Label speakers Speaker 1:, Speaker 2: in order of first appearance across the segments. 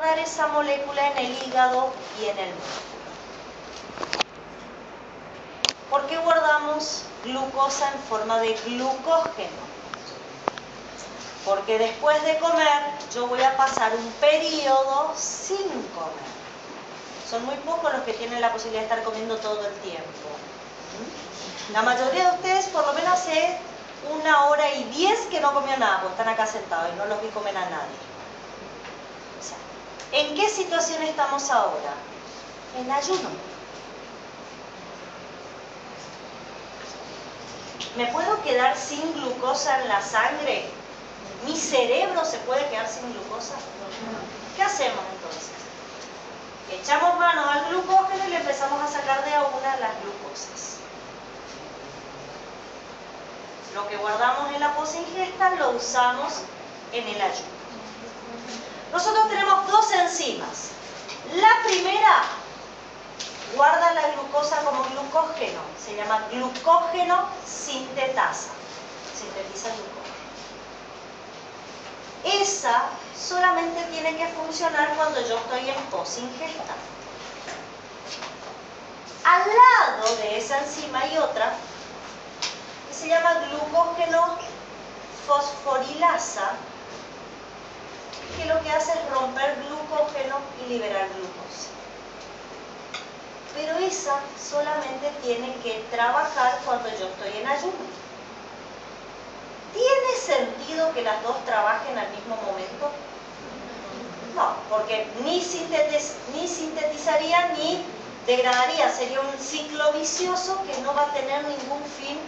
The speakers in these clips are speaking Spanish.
Speaker 1: guardar esa molécula en el hígado y en el músculo. ¿Por qué guardamos glucosa en forma de glucógeno? Porque después de comer yo voy a pasar un periodo sin comer. Son muy pocos los que tienen la posibilidad de estar comiendo todo el tiempo. La mayoría de ustedes por lo menos hace 1h10 que no comió nada, porque están acá sentados y no los vi comer a nadie. O sea, ¿en qué situación estamos ahora? En ayuno. ¿Me puedo quedar sin glucosa en la sangre? ¿Mi cerebro se puede quedar sin glucosa? ¿Qué hacemos entonces? Echamos mano al glucógeno y le empezamos a sacar de a una las glucosas. Lo que guardamos en la posingesta lo usamos en el ayuno. Nosotros tenemos dos enzimas. La primera guarda la glucosa como glucógeno. Se llama glucógeno sintetasa. Sintetiza glucógeno. Esa solamente tiene que funcionar cuando yo estoy en posingesta. Al lado de esa enzima hay otra que se llama glucógeno fosforilasa, que lo que hace es romper glucógeno y liberar glucosa. Pero esa solamente tiene que trabajar cuando yo estoy en ayuno. ¿Tiene sentido que las dos trabajen al mismo momento? No, porque ni sintetizaría ni degradaría. Sería un ciclo vicioso que no va a tener ningún fin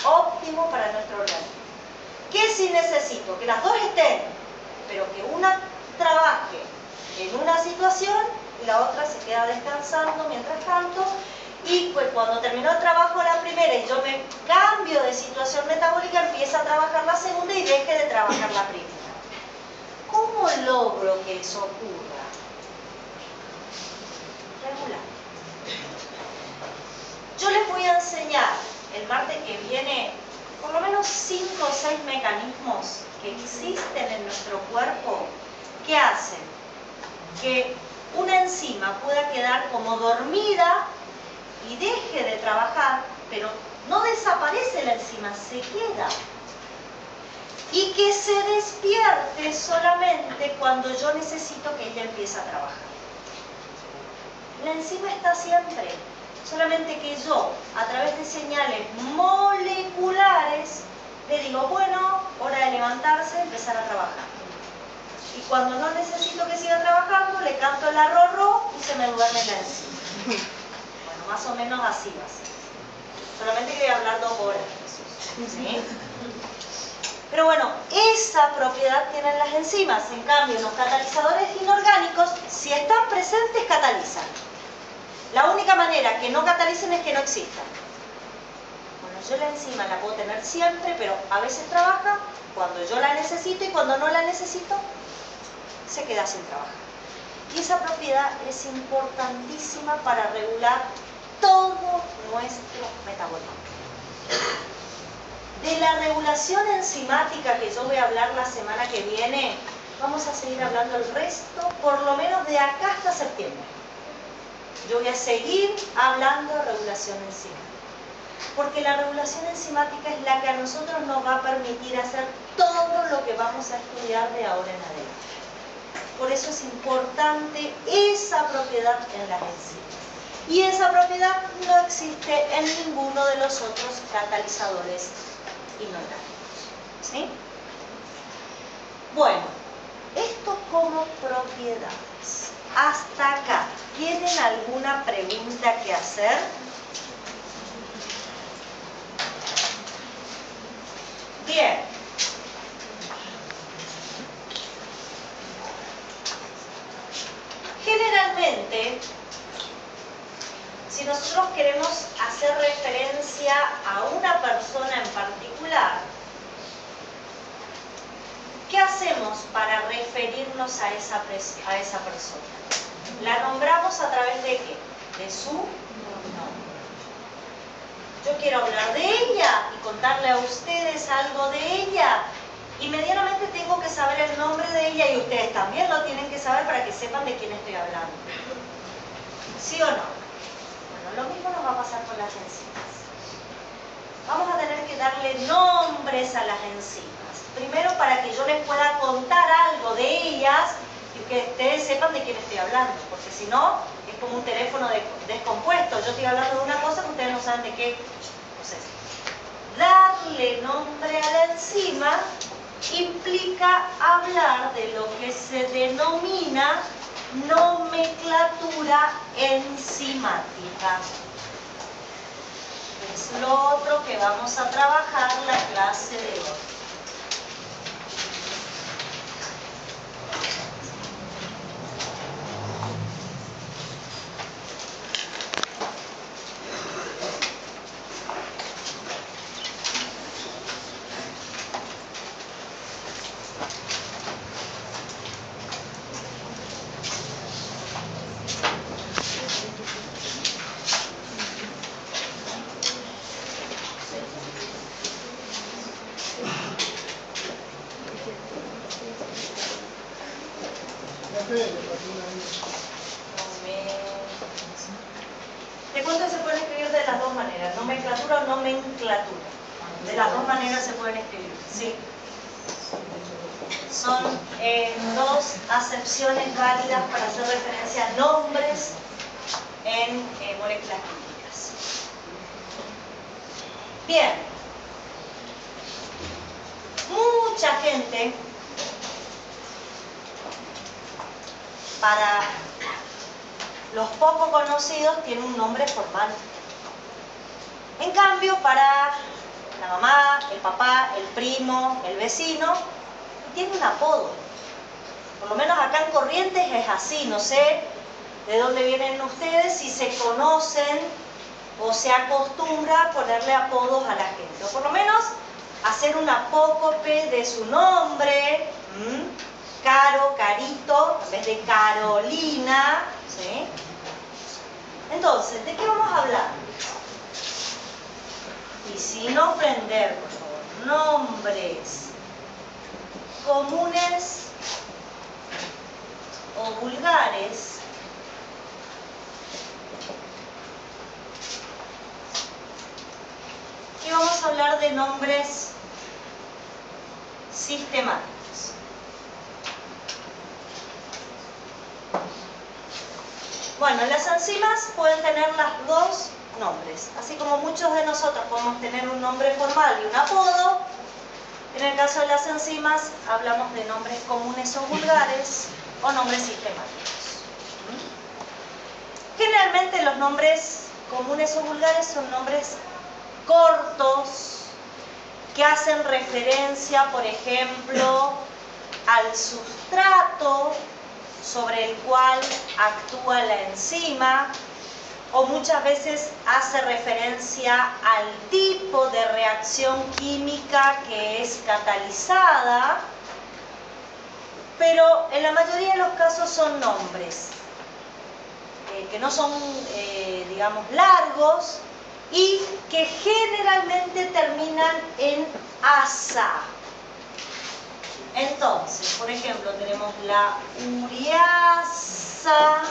Speaker 1: óptimo para nuestro organismo. ¿Qué sí necesito? Que las dos estén, pero que una trabaje en una situación y la otra se queda descansando mientras tanto. Y pues cuando terminó el trabajo la primera y yo me cambio de situación metabólica, empieza a trabajar la segunda y deje de trabajar la primera. ¿Cómo logro que eso ocurra? Regular. Yo les voy a enseñar el martes que viene por lo menos 5 o 6 mecanismos que existen en nuestro cuerpo que hacen que una enzima pueda quedar como dormida y deje de trabajar, pero no desaparece la enzima, se queda. Y que se despierte solamente cuando yo necesito que ella empiece a trabajar. La enzima está siempre, solamente que yo, a través de señales moleculares, le digo, bueno, hora de levantarse, empezar a trabajar. Y cuando no necesito que siga trabajando, le canto el arrorró y se me duerme la enzima. Bueno, más o menos así va a ser. Solamente quería hablar 2 horas, ¿sí? Pero bueno, esa propiedad tienen las enzimas. En cambio, los catalizadores inorgánicos, si están presentes, catalizan. La única manera que no catalicen es que no existan. Bueno, yo la enzima la puedo tener siempre, pero a veces trabaja cuando yo la necesito y cuando no la necesito, se queda sin trabajar. Y esa propiedad es importantísima para regular todo nuestro metabolismo. De la regulación enzimática que yo voy a hablar la semana que viene, vamos a seguir hablando el resto, por lo menos de acá hasta septiembre. Yo voy a seguir hablando de regulación enzimática. Porque la regulación enzimática es la que a nosotros nos va a permitir hacer todo lo que vamos a estudiar de ahora en adelante. Por eso es importante esa propiedad en las enzimas. Y esa propiedad no existe en ninguno de los otros catalizadores inorgánicos. ¿Sí? Bueno, esto como propiedades. Hasta acá, ¿tienen alguna pregunta que hacer? Bien. Generalmente, si nosotros queremos hacer referencia a una persona en particular, ¿qué hacemos para referirnos a esa persona? ¿La nombramos a través de qué? ¿De su nombre? Yo quiero hablar de ella y contarle a ustedes algo de ella. Y medianamente tengo que saber el nombre de ella y ustedes también lo tienen que saber para que sepan de quién estoy hablando. ¿Sí o no? Bueno, lo mismo nos va a pasar con las enzimas. Vamos a tener que darle nombres a las enzimas. Primero para que yo les pueda contar algo de ellas y que ustedes sepan de quién estoy hablando, porque si no, es como un teléfono descompuesto. Yo estoy hablando de una cosa que ustedes no saben de qué. Entonces, darle nombre a la enzima implica hablar de lo que se denomina nomenclatura enzimática. Es lo otro que vamos a trabajar la clase de hoy. Te cuento que se pueden escribir de las dos maneras, nomenclatura o nomenclatura. De las dos maneras se pueden escribir, sí. Son dos acepciones válidas para hacer referencia a nombres en moléculas químicas. Bien. Mucha gente, para los poco conocidos, tiene un nombre formal. En cambio, para la mamá, el papá, el primo, el vecino, tiene un apodo. Por lo menos acá en Corrientes es así. No sé de dónde vienen ustedes, si se conocen o se acostumbra a ponerle apodos a la gente. O por lo menos hacer un apócope de su nombre. Caro, Carito, en vez de Carolina. ¿Sí? Entonces, ¿de qué vamos a hablar? Y sin ofender, por favor, nombres comunes o vulgares y vamos a hablar de nombres sistemáticos. Bueno, las enzimas pueden tener los dos nombres, así como muchos de nosotros podemos tener un nombre formal y un apodo. En el caso de las enzimas hablamos de nombres comunes o vulgares o nombres sistemáticos. Generalmente los nombres comunes o vulgares son nombres cortos que hacen referencia, por ejemplo, al sustrato sobre el cual actúa la enzima, o muchas veces hace referencia al tipo de reacción química que es catalizada, pero en la mayoría de los casos son nombres que no son, digamos, largos y que generalmente terminan en asa. Entonces, por ejemplo, tenemos la ureasa.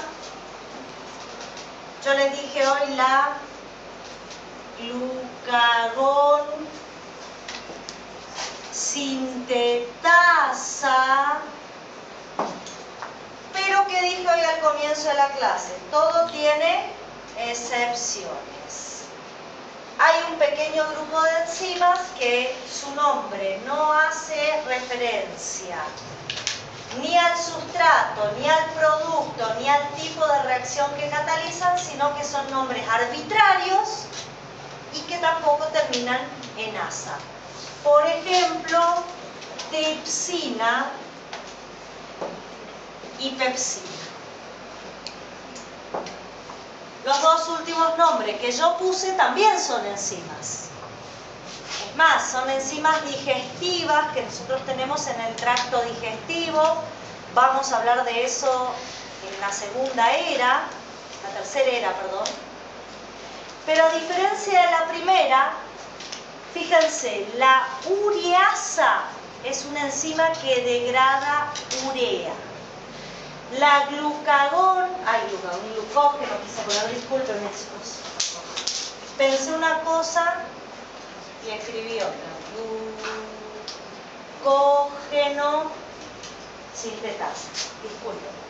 Speaker 1: Yo les dije hoy la glucagón sintetasa. Pero ¿qué dije hoy al comienzo de la clase? Todo tiene excepciones. Hay un pequeño grupo de enzimas que su nombre no hace referencia ni al sustrato, ni al producto, ni al tipo de reacción que catalizan, sino que son nombres arbitrarios y que tampoco terminan en asa. Por ejemplo, tripsina y pepsina. Los dos últimos nombres que yo puse también son enzimas. Es más, son enzimas digestivas que nosotros tenemos en el tracto digestivo. Vamos a hablar de eso en la tercera era, perdón. Pero a diferencia de la primera, fíjense, la ureasa es una enzima que degrada urea. La glucagón, glucógeno, quise poner, discúlpenme chicos. Pensé una cosa y escribí otra. Glucógeno sintetasa, disculpen.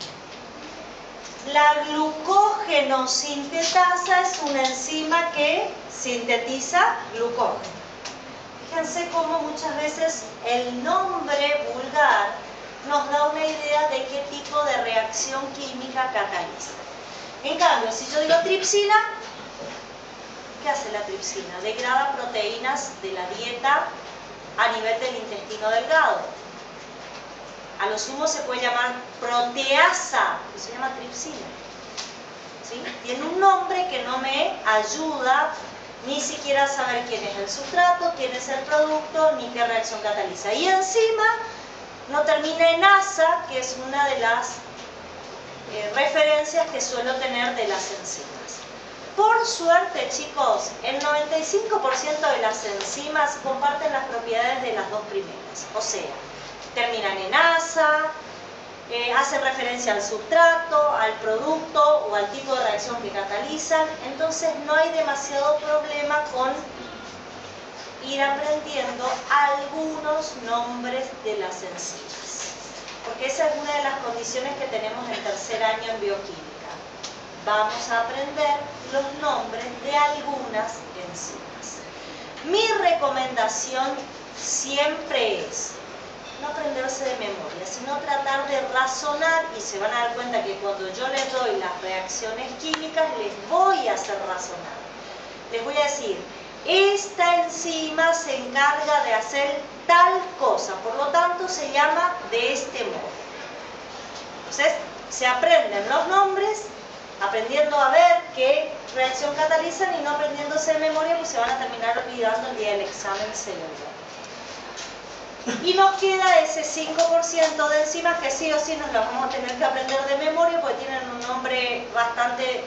Speaker 1: La glucógeno sintetasa es una enzima que sintetiza glucógeno. Fíjense cómo muchas veces el nombre vulgar nos da una idea de qué tipo de reacción química cataliza. En cambio, si yo digo tripsina, ¿qué hace la tripsina? Degrada proteínas de la dieta a nivel del intestino delgado. A lo sumo se puede llamar proteasa, que se llama tripsina. ¿Sí? Tiene un nombre que no me ayuda ni siquiera a saber quién es el sustrato, quién es el producto, ni qué reacción cataliza. Y encima no termina en asa, que es una de las referencias que suelo tener de las enzimas. Por suerte, chicos, el 95% de las enzimas comparten las propiedades de las dos primeras. O sea, terminan en asa, hacen referencia al sustrato, al producto o al tipo de reacción que catalizan. Entonces no hay demasiado problema con ir aprendiendo algunos nombres de las enzimas. Porque esa es una de las condiciones que tenemos en tercer año en bioquímica. Vamos a aprender los nombres de algunas enzimas. Mi recomendación siempre es no aprenderse de memoria, sino tratar de razonar, y se van a dar cuenta que cuando yo les doy las reacciones químicas, les voy a hacer razonar. Les voy a decir, esta enzima se encarga de hacer tal cosa, por lo tanto se llama de este modo. Entonces, se aprenden los nombres, aprendiendo a ver qué reacción catalizan y no aprendiéndose de memoria, pues se van a terminar olvidando el día del examen celular. Y nos queda ese 5% de enzimas que sí o sí nos las vamos a tener que aprender de memoria porque tienen un nombre bastante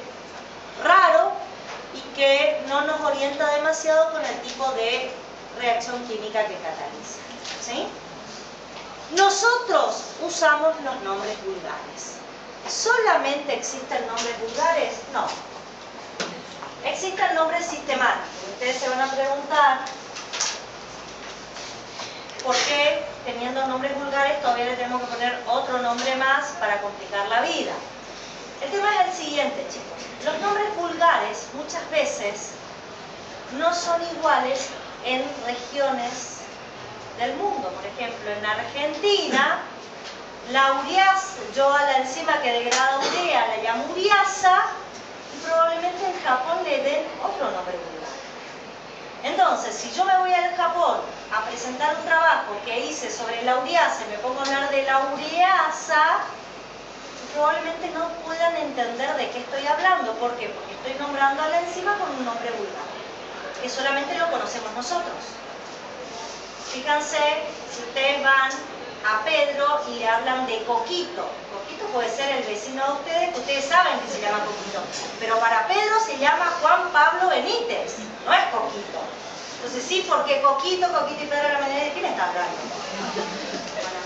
Speaker 1: raro y que no nos orienta demasiado con el tipo de reacción química que cataliza. ¿Sí? Nosotros usamos los nombres vulgares. ¿Solamente existen nombres vulgares? No. Existen nombres sistemáticos. Ustedes se van a preguntar ¿por qué, teniendo nombres vulgares, todavía le tenemos que poner otro nombre más para complicar la vida? El tema es el siguiente, chicos. Los nombres vulgares muchas veces no son iguales en regiones del mundo. Por ejemplo, en Argentina, la ureasa, yo a la enzima que degrada urea la llamo ureasa, y probablemente en Japón le den otro nombre vulgar. Entonces, si yo me voy al Japón a presentar un trabajo que hice sobre la ureasa y me pongo a hablar de la ureasa, probablemente no puedan entender de qué estoy hablando. ¿Por qué? Porque estoy nombrando a la enzima con un nombre vulgar, que solamente lo conocemos nosotros. Fíjense, si ustedes van a Pedro y le hablan de Coquito. Coquito puede ser el vecino de ustedes, que ustedes saben que se llama Coquito. Pero para Pedro se llama Juan Pablo Benítez, no es Coquito. Entonces sí, porque Coquito y Pedro la manera de quién está hablando.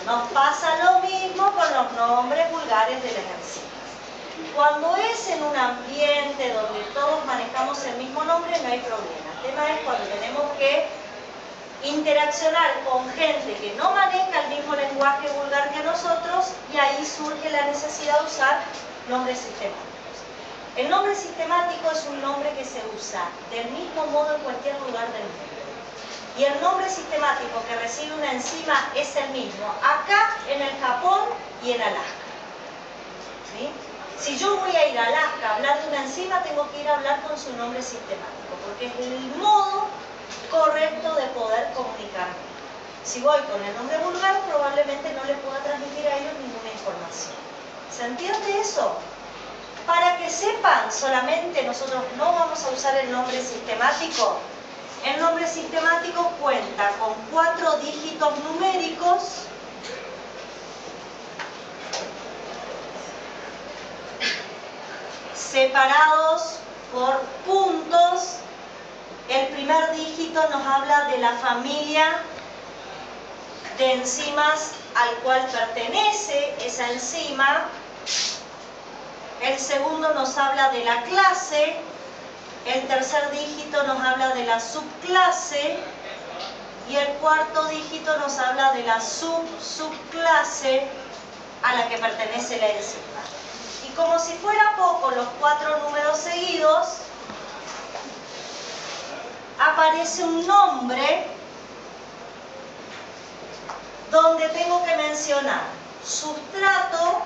Speaker 1: Bueno, nos pasa lo mismo con los nombres vulgares de las enzimas. Cuando es en un ambiente donde todos manejamos el mismo nombre, no hay problema. El tema es cuando tenemos que interaccionar con gente que no maneja el mismo lenguaje vulgar que nosotros, y ahí surge la necesidad de usar nombres sistemáticos. El nombre sistemático es un nombre que se usa del mismo modo en cualquier lugar del mundo. Y el nombre sistemático que recibe una enzima es el mismo acá, en el Japón y en Alaska. ¿Sí? Si yo voy a ir a Alaska a hablar de una enzima, tengo que ir a hablar con su nombre sistemático, porque es el modo correcto de poder comunicarme. Si voy con el nombre vulgar, probablemente no les pueda transmitir a ellos ninguna información. ¿Se entiende eso? Para que sepan, solamente nosotros no vamos a usar el nombre sistemático. El nombre sistemático cuenta con 4 dígitos numéricos separados por puntos. El primer dígito nos habla de la familia de enzimas al cual pertenece esa enzima. el segundo nos habla de la clase, el tercer dígito nos habla de la subclase y el cuarto dígito nos habla de la subclase a la que pertenece la enzima. Y como si fuera poco los 4 números seguidos, aparece un nombre donde tengo que mencionar sustrato,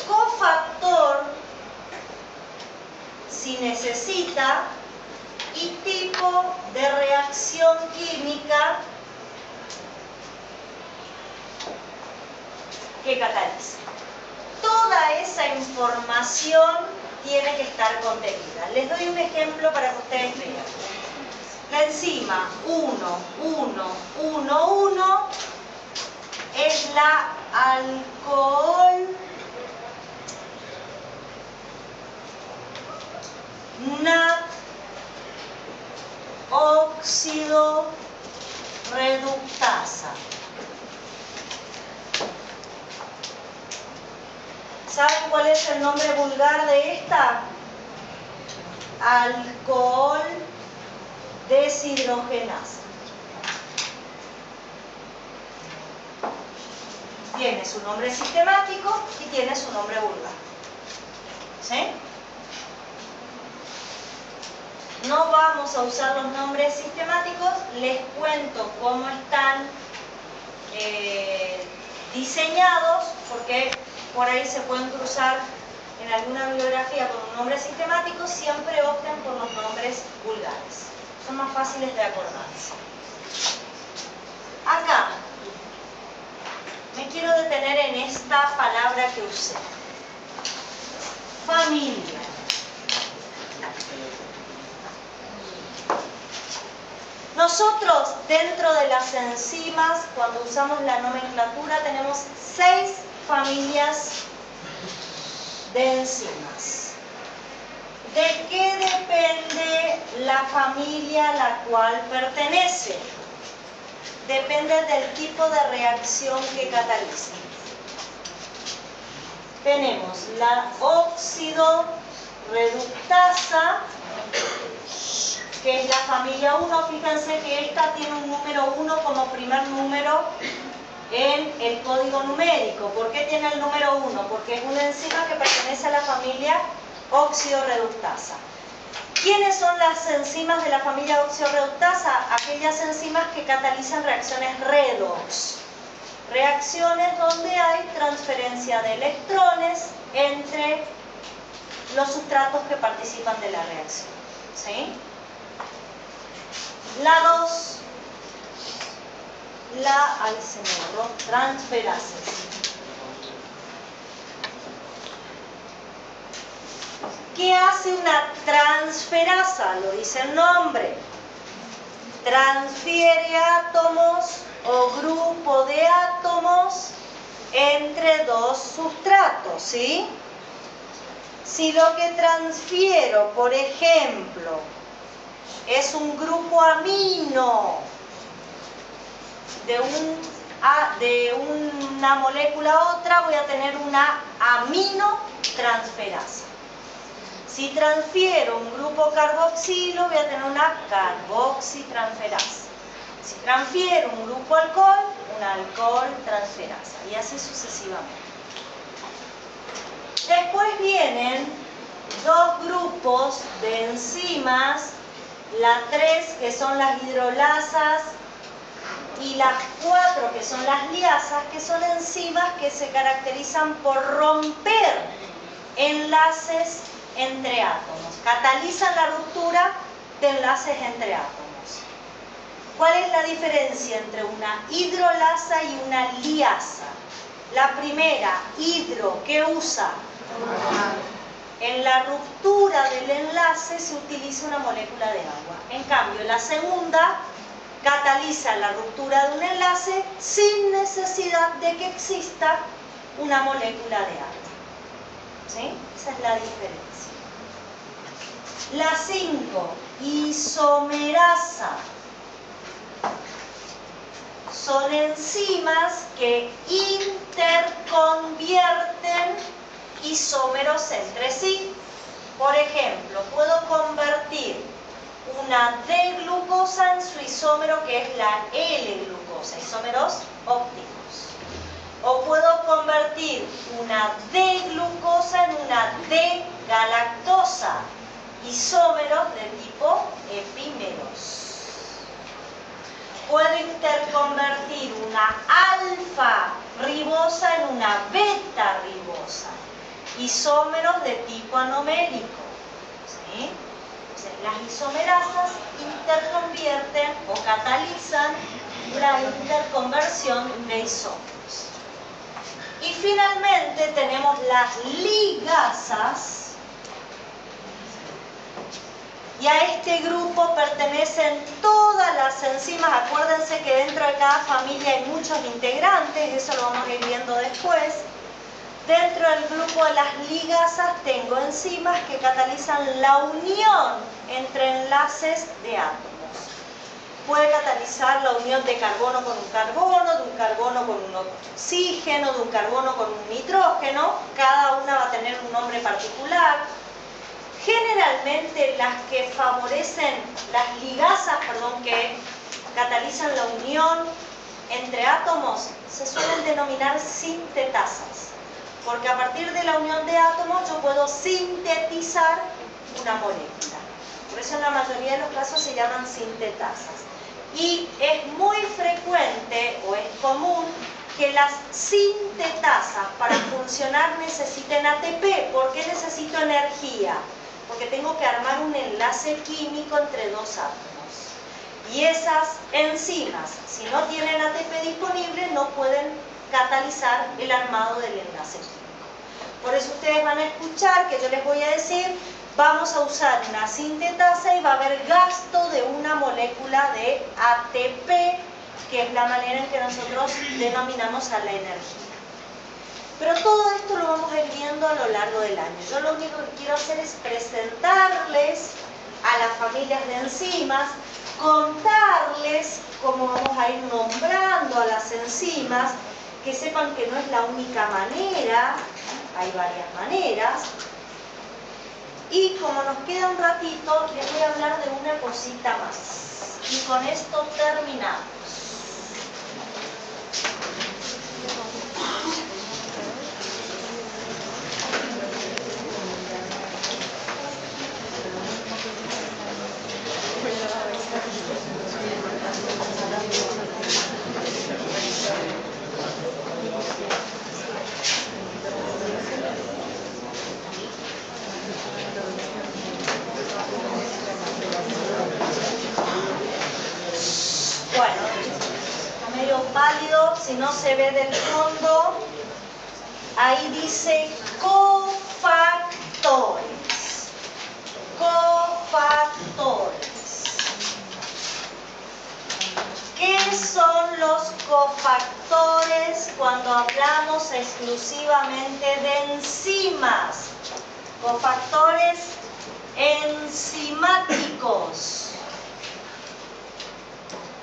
Speaker 1: cofactor, si necesita, y tipo de reacción química que cataliza. Toda esa información tiene que estar contenida. Les doy un ejemplo para que ustedes vean. La enzima 1,1,1,1 es la alcohol óxido reductasa. ¿Saben cuál es el nombre vulgar de esta? Alcohol deshidrogenasa. Tiene su nombre sistemático y tiene su nombre vulgar. ¿Sí? No vamos a usar los nombres sistemáticos, les cuento cómo están diseñados, porque por ahí se pueden cruzar en alguna bibliografía con un nombre sistemático. Siempre opten por los nombres vulgares, son más fáciles de acordarse. Acá me quiero detener en esta palabra que usé, familia. Nosotros, dentro de las enzimas, cuando usamos la nomenclatura, tenemos 6 familias de enzimas. ¿De qué depende la familia a la cual pertenece? Depende del tipo de reacción que cataliza. Tenemos la óxido reductasa, que es la familia 1, fíjense que esta tiene un número 1 como primer número en el código numérico. ¿Por qué tiene el número 1? Porque es una enzima que pertenece a la familia óxido reductasa. ¿Quiénes son las enzimas de la familia óxido reductasa? Aquellas enzimas que catalizan reacciones redox. Reacciones donde hay transferencia de electrones entre los sustratos que participan de la reacción. ¿Sí? La 2, transferases. ¿Qué hace una transferasa? Lo dice el nombre. Transfiere átomos o grupo de átomos entre dos sustratos, ¿sí? Si lo que transfiero, por ejemplo, es un grupo amino de una molécula a otra, voy a tener una aminotransferasa. Si transfiero un grupo carboxilo, voy a tener una carboxitransferasa. Si transfiero un grupo alcohol, una alcoholtransferasa. Y así sucesivamente. Después vienen 2 grupos de enzimas, la 3 que son las hidrolasas y las 4 que son las liasas, que son enzimas que se caracterizan por romper enlaces entre átomos, catalizan la ruptura de enlaces entre átomos. ¿Cuál es la diferencia entre una hidrolasa y una liasa? La primera, hidro, ¿qué usa? En la ruptura del enlace se utiliza una molécula de agua. En cambio, la segunda cataliza la ruptura de un enlace sin necesidad de que exista una molécula de agua. ¿Sí? Esa es la diferencia. La 5, isomerasa. Son enzimas que interconvierten isómeros entre sí. Por ejemplo, puedo convertir una D-glucosa en su isómero, que es la L-glucosa, isómeros ópticos. O puedo convertir una D-glucosa en una D-galactosa, isómeros de tipo epímeros. Puedo interconvertir una alfa-ribosa en una beta-ribosa, isómeros de tipo anomérico. ¿Sí? Las isomerasas interconvierten o catalizan la interconversión de isómeros. Y finalmente tenemos las ligasas. Y a este grupo pertenecen todas las enzimas. Acuérdense que dentro de cada familia hay muchos integrantes, eso lo vamos a ir viendo después. Dentro del grupo de las ligasas tengo enzimas que catalizan la unión entre enlaces de átomos. Puede catalizar la unión de carbono con un carbono con un oxígeno, de un carbono con un nitrógeno. Cada una va a tener un nombre particular. Generalmente las que favorecen, las ligasas, que catalizan la unión entre átomos, se suelen denominar sintetasas. Porque a partir de la unión de átomos yo puedo sintetizar una molécula. Por eso en la mayoría de los casos se llaman sintetasas. Y es muy frecuente o es común que las sintetasas para funcionar necesiten ATP. ¿Por qué necesito energía? Porque tengo que armar un enlace químico entre dos átomos. Y esas enzimas, si no tienen ATP disponible, no pueden catalizar el armado del enlace químico. Por eso ustedes van a escuchar que yo les voy a decir, vamos a usar una sintetasa y va a haber gasto de una molécula de ATP, que es la manera en que nosotros denominamos a la energía. Pero todo esto lo vamos a ir viendo a lo largo del año. Yo lo único que quiero hacer es presentarles a las familias de enzimas, contarles cómo vamos a ir nombrando a las enzimas, que sepan que no es la única manera, hay varias maneras. Y como nos queda un ratito, les voy a hablar de una cosita más. Y con esto terminamos. Bueno, está medio pálido, si no se ve del fondo, ahí dice cofactores. Cofactores. ¿Qué son los cofactores cuando hablamos exclusivamente de enzimas? Cofactores enzimáticos.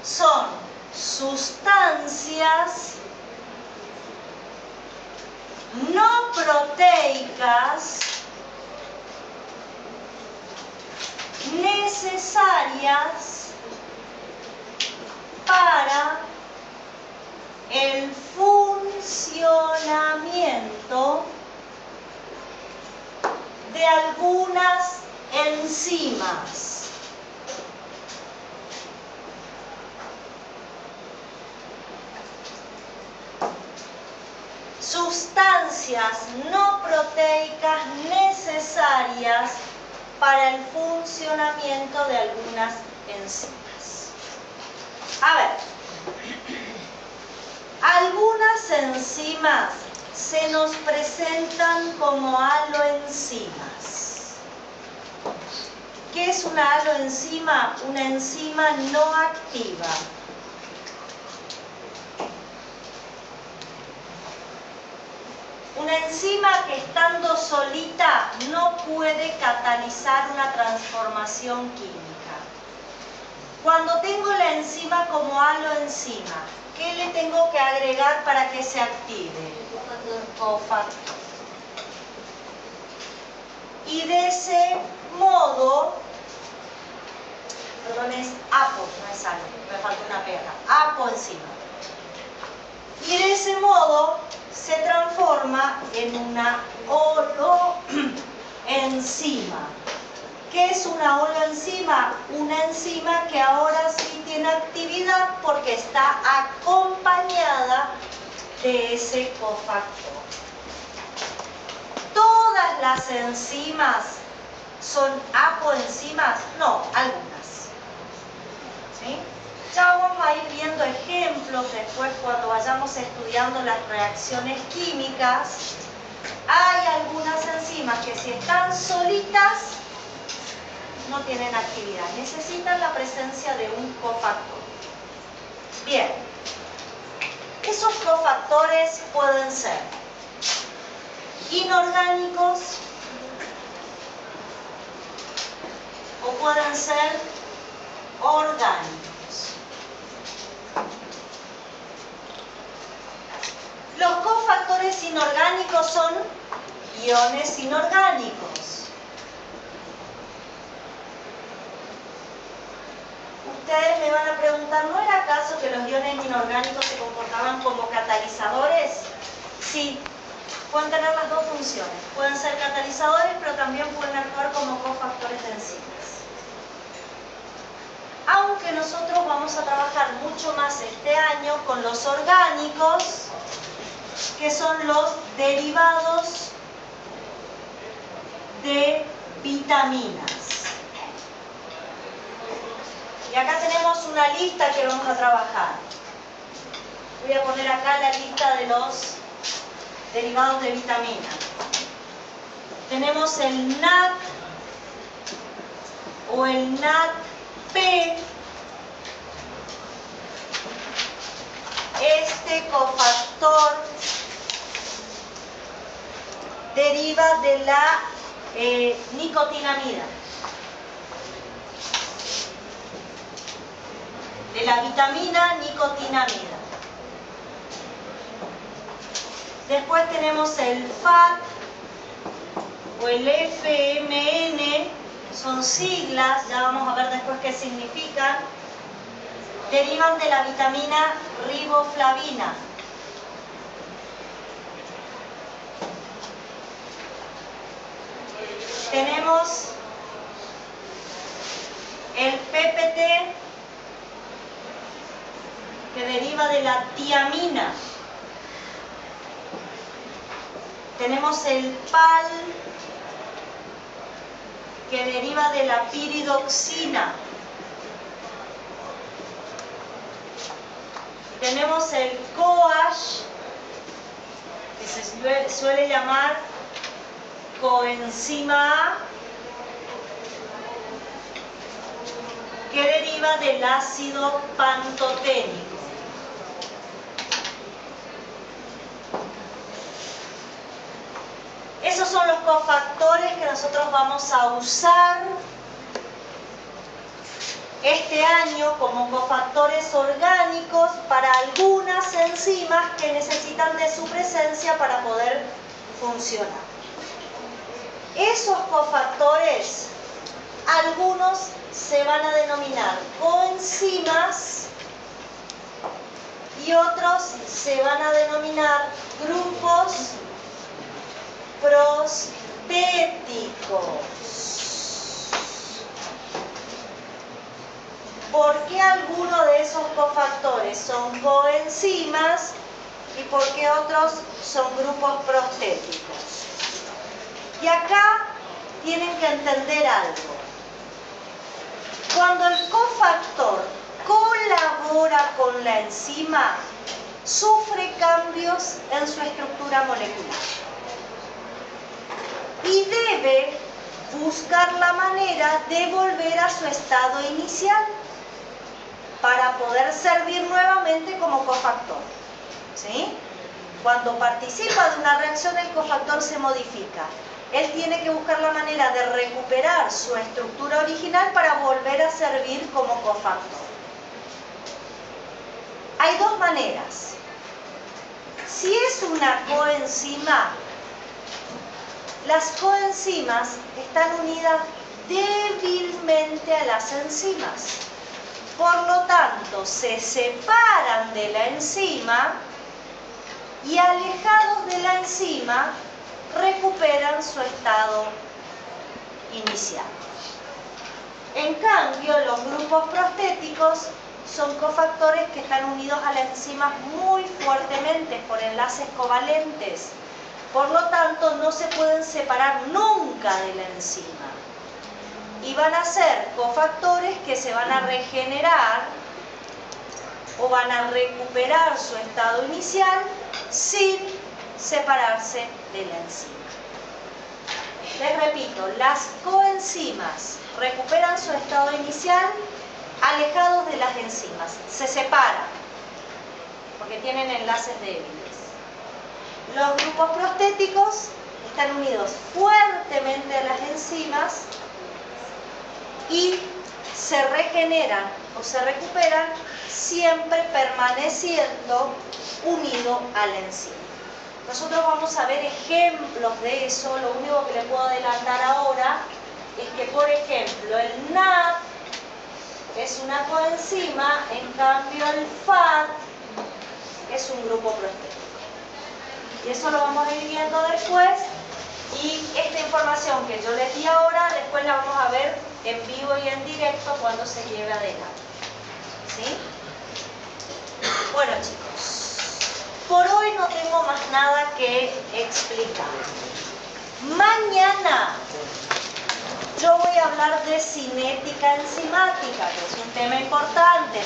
Speaker 1: Son sustancias no proteicas necesarias para el funcionamiento de algunas enzimas. Sustancias no proteicas necesarias para el funcionamiento de algunas enzimas. A ver, algunas enzimas se nos presentan como aloenzimas. ¿Qué es una aloenzima? Una enzima no activa. Una enzima que estando solita no puede catalizar una transformación química. Cuando tengo la enzima como aloenzima, ¿qué le tengo que agregar para que se active? Cofactor. Y de ese modo, perdón, es apo, no es algo, me falta una P acá, apoenzima. Y de ese modo se transforma en una holoenzima. ¿Qué es una holoenzima? Una enzima que ahora sí tiene actividad porque está acompañada de ese cofactor. ¿Todas las enzimas son apoenzimas? No, algunas. ¿Sí? Ya vamos a ir viendo ejemplos después cuando vayamos estudiando las reacciones químicas. Hay algunas enzimas que si están solitas no tienen actividad, necesitan la presencia de un cofactor. Bien, esos cofactores pueden ser inorgánicos o pueden ser orgánicos. Los cofactores inorgánicos son iones inorgánicos. Ustedes me van a preguntar, ¿no era acaso que los iones inorgánicos se comportaban como catalizadores? Sí, pueden tener las dos funciones. Pueden ser catalizadores, pero también pueden actuar como cofactores de enzimas. Aunque nosotros vamos a trabajar mucho más este año con los orgánicos, que son los derivados de vitaminas. Y acá tenemos una lista que vamos a trabajar. Voy a poner acá la lista de los derivados de vitamina. Tenemos el NAD o el NADP. Este cofactor deriva de la nicotinamida, de la vitamina nicotinamida. Después tenemos el FAT o el FMN, son siglas, ya vamos a ver después qué significan. Derivan de la vitamina riboflavina. Tenemos el PPT, que deriva de la tiamina. Tenemos el PAL, que deriva de la piridoxina. Tenemos el CoASH, que se suele llamar coenzima A, que deriva del ácido pantoténico. Esos son los cofactores que nosotros vamos a usar este año como cofactores orgánicos para algunas enzimas que necesitan de su presencia para poder funcionar. Esos cofactores, algunos se van a denominar coenzimas y otros se van a denominar grupos prostéticos. ¿Por qué algunos de esos cofactores son coenzimas y por qué otros son grupos prostéticos? Y acá tienen que entender algo. Cuando el cofactor colabora con la enzima, sufre cambios en su estructura molecular y debe buscar la manera de volver a su estado inicial para poder servir nuevamente como cofactor. ¿Sí? Cuando participa de una reacción, el cofactor se modifica. Él tiene que buscar la manera de recuperar su estructura original para volver a servir como cofactor. Hay dos maneras. Si es una coenzima, Las coenzimas están unidas débilmente a las enzimas. Por lo tanto, se separan de la enzima y alejados de la enzima recuperan su estado inicial. En cambio, los grupos prostéticos son cofactores que están unidos a las enzimas muy fuertemente por enlaces covalentes. Por lo tanto, no se pueden separar nunca de la enzima. Y van a ser cofactores que se van a regenerar o van a recuperar su estado inicial sin separarse de la enzima. Les repito, las coenzimas recuperan su estado inicial alejados de las enzimas, se separan porque tienen enlaces débiles. Los grupos prostéticos están unidos fuertemente a las enzimas y se regeneran o se recuperan siempre permaneciendo unido a la enzima. Nosotros vamos a ver ejemplos de eso. Lo único que le puedo adelantar ahora es que, por ejemplo, el NAD es una coenzima, en cambio el FAD es un grupo prostético. Y eso lo vamos a ir viendo después. Y esta información que yo les di ahora, después la vamos a ver en vivo y en directo cuando se lleve adelante. ¿Sí? Bueno, chicos, por hoy no tengo más nada que explicar. Mañana yo voy a hablar de cinética enzimática, que es un tema importante.